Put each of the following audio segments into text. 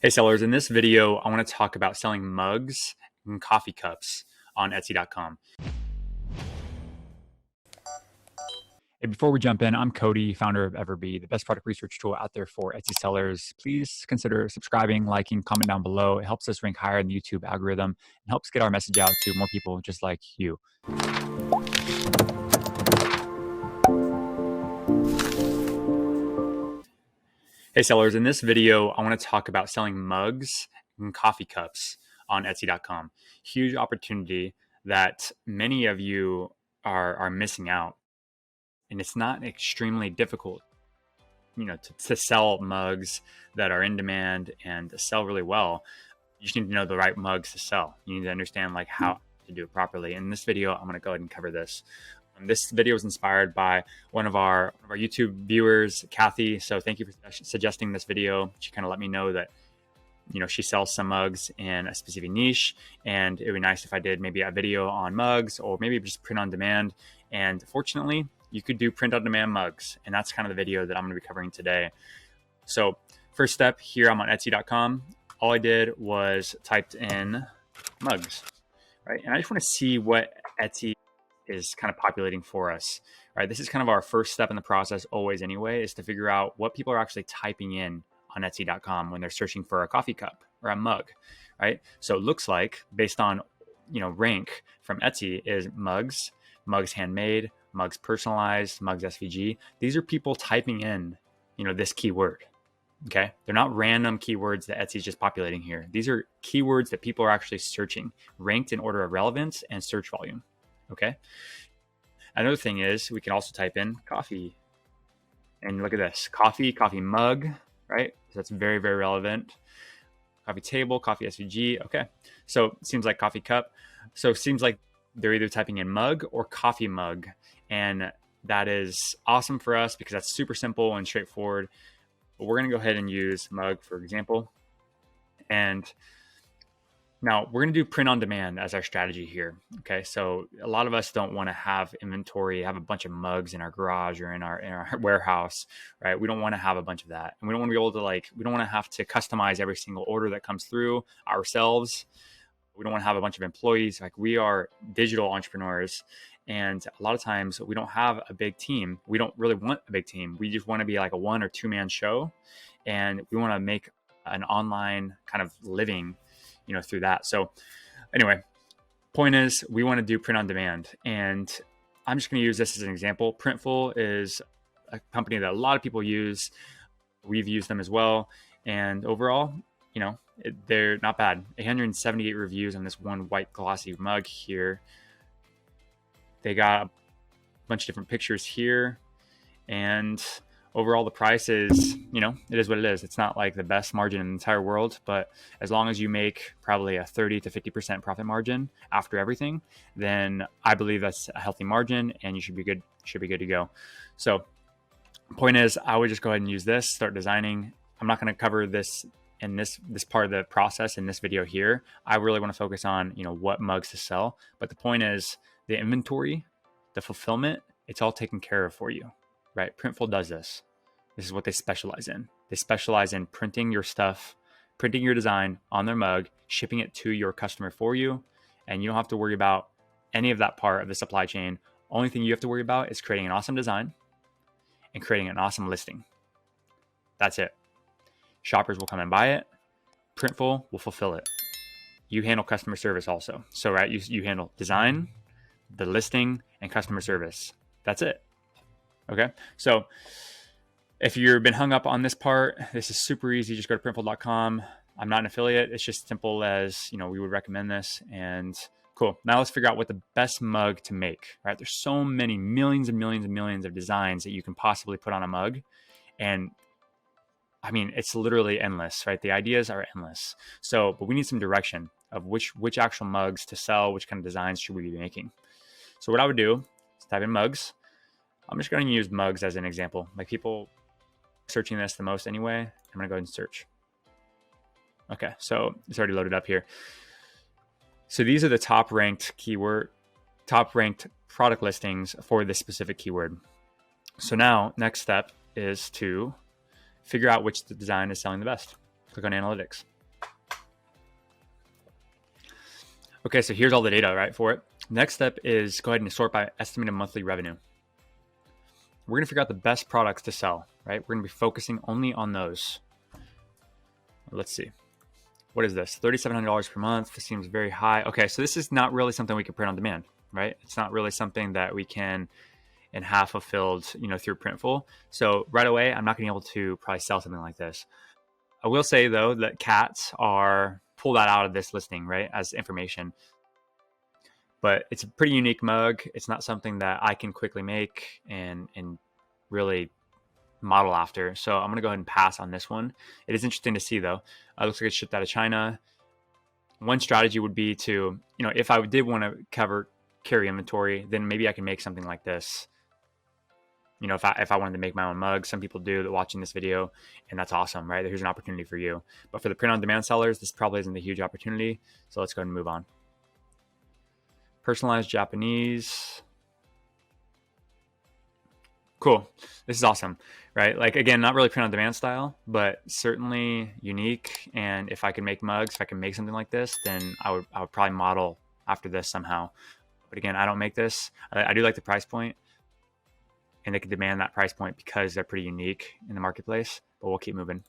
Hey sellers, in this video, I want to talk about selling mugs and coffee cups on Etsy.com. Hey, before we jump in, I'm Cody, founder of EverBee, the best product research tool out there for Etsy sellers. Please consider subscribing, liking, comment down below. It helps us rank higher in the YouTube algorithm and helps get our message out to more people just like you. Hey sellers, in this video, I want to talk about selling mugs and coffee cups on Etsy.com. Huge opportunity that many of you are missing out. And it's not extremely difficult, to sell mugs that are in demand and sell really well. You just need to know the right mugs to sell. You need to understand how to do it properly. In this video, I'm going to go ahead and cover this. This video was inspired by one of our YouTube viewers, Kathy. So thank you for suggesting this video. She kind of let me know that, she sells some mugs in a specific niche, and it would be nice if I did maybe a video on mugs or maybe just print on demand. And fortunately, you could do print on demand mugs. And that's kind of the video that I'm going to be covering today. So first step here, I'm on Etsy.com. All I did was typed in mugs, right? And I just want to see what Etsy is kind of populating for us, right? This is kind of our first step in the process always anyway, is to figure out what people are actually typing in on Etsy.com when they're searching for a coffee cup or a mug, right? So it looks like based on, rank from Etsy is mugs, mugs handmade, mugs personalized, mugs SVG. These are people typing in, this keyword. Okay. They're not random keywords that Etsy is just populating here. These are keywords that people are actually searching, ranked in order of relevance and search volume. Okay. Another thing is we can also type in coffee, and look at this coffee mug, right? So that's very, very relevant. Coffee table, coffee SVG. Okay. So it seems like coffee cup. So it seems like they're either typing in mug or coffee mug. And that is awesome for us because that's super simple and straightforward. But we're going to go ahead and use mug, for example. And now we're going to do print on demand as our strategy here. Okay. So a lot of us don't want to have inventory, have a bunch of mugs in our garage or in our warehouse, right? We don't want to have a bunch of that. And we don't want to be able to we don't want to have to customize every single order that comes through ourselves. We don't want to have a bunch of employees. We are digital entrepreneurs. And a lot of times we don't have a big team. We don't really want a big team. We just want to be like a 1 or 2 man show. And we want to make an online kind of living, through that. So anyway, point is we want to do print on demand. And I'm just going to use this as an example. Printful is a company that a lot of people use. We've used them as well. And overall, they're not bad. 878 reviews on this one white glossy mug here. They got a bunch of different pictures here. And overall, the price is, it is what it is. It's not like the best margin in the entire world, but as long as you make probably a 30 to 50% profit margin after everything, then I believe that's a healthy margin and you should be good to go. So point is, I would just go ahead and use this, start designing. I'm not going to cover this in this part of the process in this video here. I really want to focus on, what mugs to sell. But the point is the inventory, the fulfillment, it's all taken care of for you. Right? Printful does this. This is what they specialize in. They specialize in printing your stuff, printing your design on their mug, shipping it to your customer for you. And you don't have to worry about any of that part of the supply chain. Only thing you have to worry about is creating an awesome design and creating an awesome listing. That's it. Shoppers will come and buy it. Printful will fulfill it. You handle customer service also. So, right, you handle design, the listing, and customer service. That's it. Okay, so if you've been hung up on this part, this is super easy. Just go to printful.com. I'm not an affiliate. It's just simple as, we would recommend this. And cool. Now let's figure out what the best mug to make, right? There's so many millions and millions and millions of designs that you can possibly put on a mug. And I mean, it's literally endless, right? The ideas are endless. So, but we need some direction of which actual mugs to sell, which kind of designs should we be making. So what I would do is type in mugs. I'm just going to use mugs as an example. People searching this the most anyway. I'm going to go ahead and search. Okay, so it's already loaded up here. So these are the top ranked product listings for this specific keyword. So now next step is to figure out which design is selling the best. Click on analytics. Okay, so here's all the data, right, for it. Next step is go ahead and sort by estimated monthly revenue. We're going to figure out the best products to sell, right? We're going to be focusing only on those. Let's see. What is this? $3,700 per month. This seems very high. Okay, so this is not really something we can print on demand, right? It's not really something that we can and have fulfilled, through Printful. So right away, I'm not going to be able to probably sell something like this. I will say though that cats are pull that out of this listing, right, as information. But it's a pretty unique mug. It's not something that I can quickly make and really model after. So I'm going to go ahead and pass on this one. It is interesting to see though. It looks like it's shipped out of China. One strategy would be to, if I did want to carry inventory, then maybe I can make something like this. If I wanted to make my own mug, some people do that watching this video, and that's awesome, right? Here's an opportunity for you. But for the print on demand sellers, this probably isn't a huge opportunity. So let's go ahead and move on. Personalized Japanese. Cool. This is awesome, right? Like, again, not really print on demand style, but certainly unique. And if I can make mugs, if I can make something like this, then I would probably model after this somehow. But again, I don't make this. I do like the price point, and they can demand that price point because they're pretty unique in the marketplace, but we'll keep moving.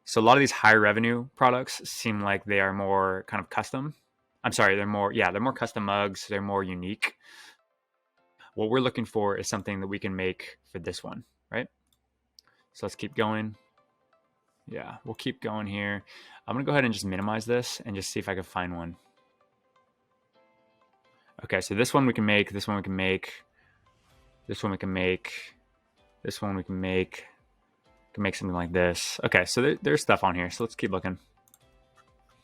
So a lot of these high revenue products seem like they are more kind of custom. I'm sorry, they're more custom mugs. They're more unique. What we're looking for is something that we can make for this one, right? So let's keep going. Yeah, we'll keep going here. I'm gonna go ahead and just minimize this and just see if I can find one. Okay, so this one we can make, this one we can make, this one we can make, this one we can make. We can make something like this. Okay, so there's stuff on here, so let's keep looking.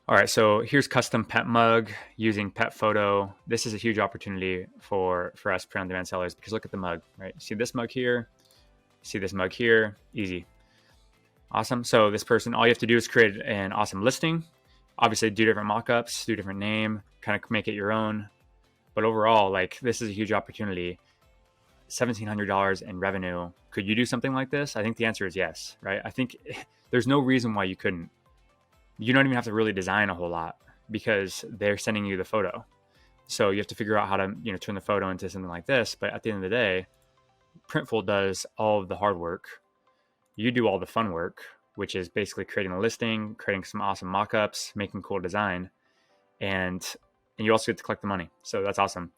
All right, so here's custom pet mug using pet photo. This is a huge opportunity for us print on demand sellers because look at the mug, right? See this mug here, see this mug here, easy. Awesome. So this person, all you have to do is create an awesome listing. Obviously do different mockups, do different name, kind of make it your own. But overall, like, this is a huge opportunity. $1,700 in revenue. Could you do something like this? I think the answer is yes, right? I think there's no reason why you couldn't. You don't even have to really design a whole lot because they're sending you the photo. So you have to figure out how to, turn the photo into something like this. But at the end of the day, Printful does all of the hard work. You do all the fun work, which is basically creating a listing, creating some awesome mockups, making cool design, and you also get to collect the money. So that's awesome.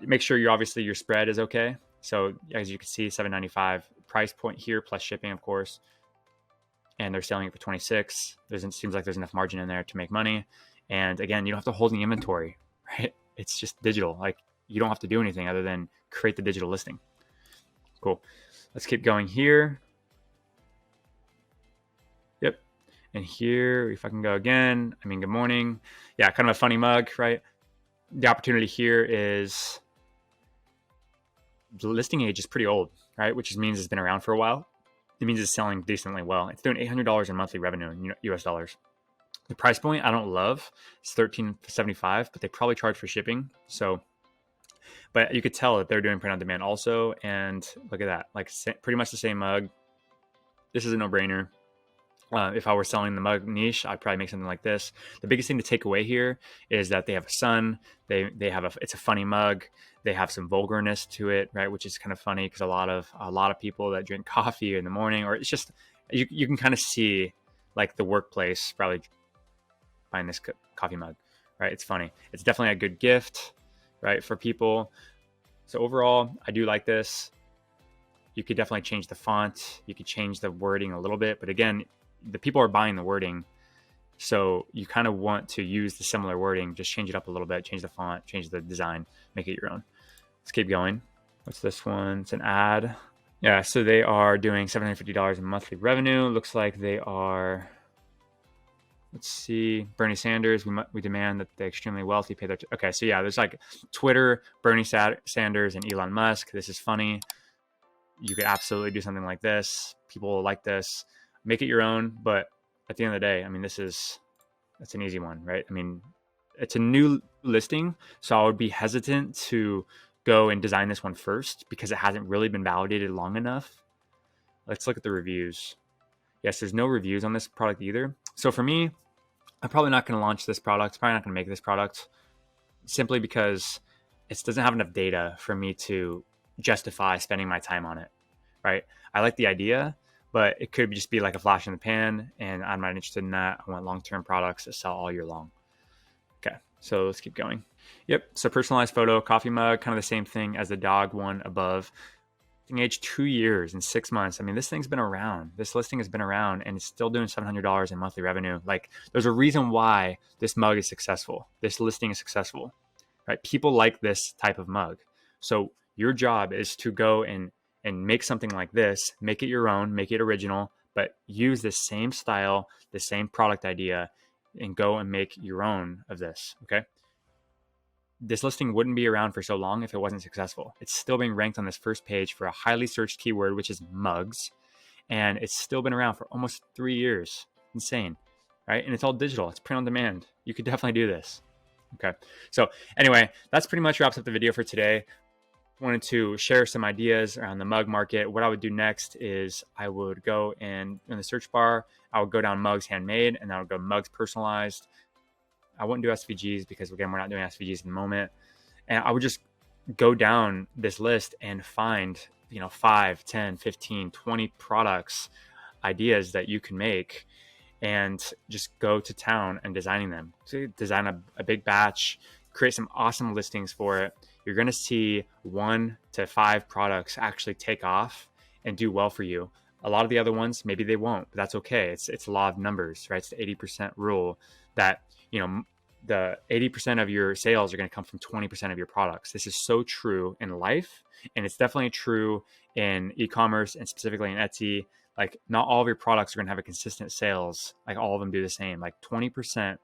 Make sure your spread is okay. So as you can see, $7.95 price point here plus shipping, of course. And they're selling it for $26. It seems like there's enough margin in there to make money. And again, you don't have to hold the inventory, right? It's just digital. Like, you don't have to do anything other than create the digital listing. Cool. Let's keep going here. Yep. And here, if I can go again, good morning. Yeah, kind of a funny mug, right? The opportunity here is the listing age is pretty old, right? Which means it's been around for a while. It means it's selling decently well. It's doing $800 in monthly revenue in US dollars. The price point I don't love. It's $13.75, but they probably charge for shipping. So, but you could tell that they're doing print on demand also. And look at that, like pretty much the same mug. This is a no-brainer. If I were selling the mug niche, I'd probably make something like this. The biggest thing to take away here is that they have a sun. It's a funny mug. They have some vulgarness to it, right? Which is kind of funny because a lot of people that drink coffee in the morning, or it's just, you can kind of see like the workplace probably buying this coffee mug, right? It's funny. It's definitely a good gift, right, for people. So overall, I do like this. You could definitely change the font. You could change the wording a little bit, but again, the people are buying the wording. So you kind of want to use the similar wording, just change it up a little bit, change the font, change the design, make it your own. Let's keep going. What's this one? It's an ad. Yeah, so they are doing $750 in monthly revenue. Looks like they are, let's see, Bernie Sanders. We demand that the extremely wealthy pay their, okay, so yeah, there's like Twitter, Bernie Sanders, and Elon Musk. This is funny. You could absolutely do something like this. People will like this. Make it your own, but at the end of the day, that's an easy one, right? It's a new listing, so I would be hesitant to go and design this one first because it hasn't really been validated long enough. Let's look at the reviews. Yes, there's no reviews on this product either. So for me, I'm probably not going to launch this product. Probably not going to make this product simply because it doesn't have enough data for me to justify spending my time on it, right? I like the idea, but it could just be like a flash in the pan, and I'm not interested in that. I want long-term products that sell all year long. Okay, so let's keep going. Yep, so personalized photo, coffee mug, kind of the same thing as the dog one above. Age 2 years and 6 months. I mean, this thing's been around. This listing has been around and it's still doing $700 in monthly revenue. Like, there's a reason why this mug is successful. This listing is successful, right? People like this type of mug. So your job is to go and make something like this, make it your own, make it original, but use the same style, the same product idea, and go and make your own of this. Okay. This listing wouldn't be around for so long if it wasn't successful. It's still being ranked on this first page for a highly searched keyword, which is mugs. And it's still been around for almost 3 years. Insane, right? And it's all digital. It's print on demand. You could definitely do this. Okay. So anyway, that's pretty much wraps up the video for today. Wanted to share some ideas around the mug market. What I would do next is I would go and in the search bar, I would go down mugs handmade, and I would go mugs personalized. I wouldn't do SVGs because, again, we're not doing SVGs in the moment. And I would just go down this list and find, 5, 10, 15, 20 products, ideas that you can make, and just go to town and designing them. So design a big batch, create some awesome listings for it. You're going to see 1 to 5 products actually take off and do well for you. A lot of the other ones, maybe they won't, but that's okay. It's law of numbers, right? It's the 80% rule that, the 80% of your sales are going to come from 20% of your products. This is so true in life, and it's definitely true in e-commerce and specifically in Etsy. Like, not all of your products are going to have a consistent sales. Like, all of them do the same. Like, 20%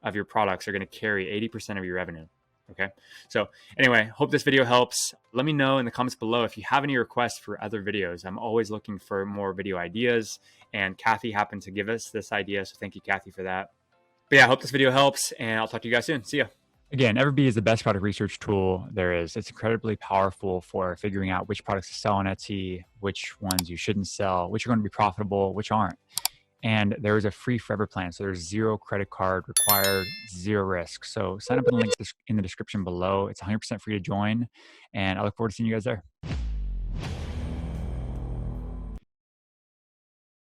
of your products are going to carry 80% of your revenue. Okay. So anyway, hope this video helps. Let me know in the comments below if you have any requests for other videos. I'm always looking for more video ideas, and Kathy happened to give us this idea. So thank you, Kathy, for that. But yeah, I hope this video helps, and I'll talk to you guys soon. See ya. Again, EverBee is the best product research tool there is. It's incredibly powerful for figuring out which products to sell on Etsy, which ones you shouldn't sell, which are going to be profitable, which aren't. And there is a free forever plan. So there's 0 credit card required, 0 risk. So sign up in the link in the description below. It's 100% free to join, and I look forward to seeing you guys there.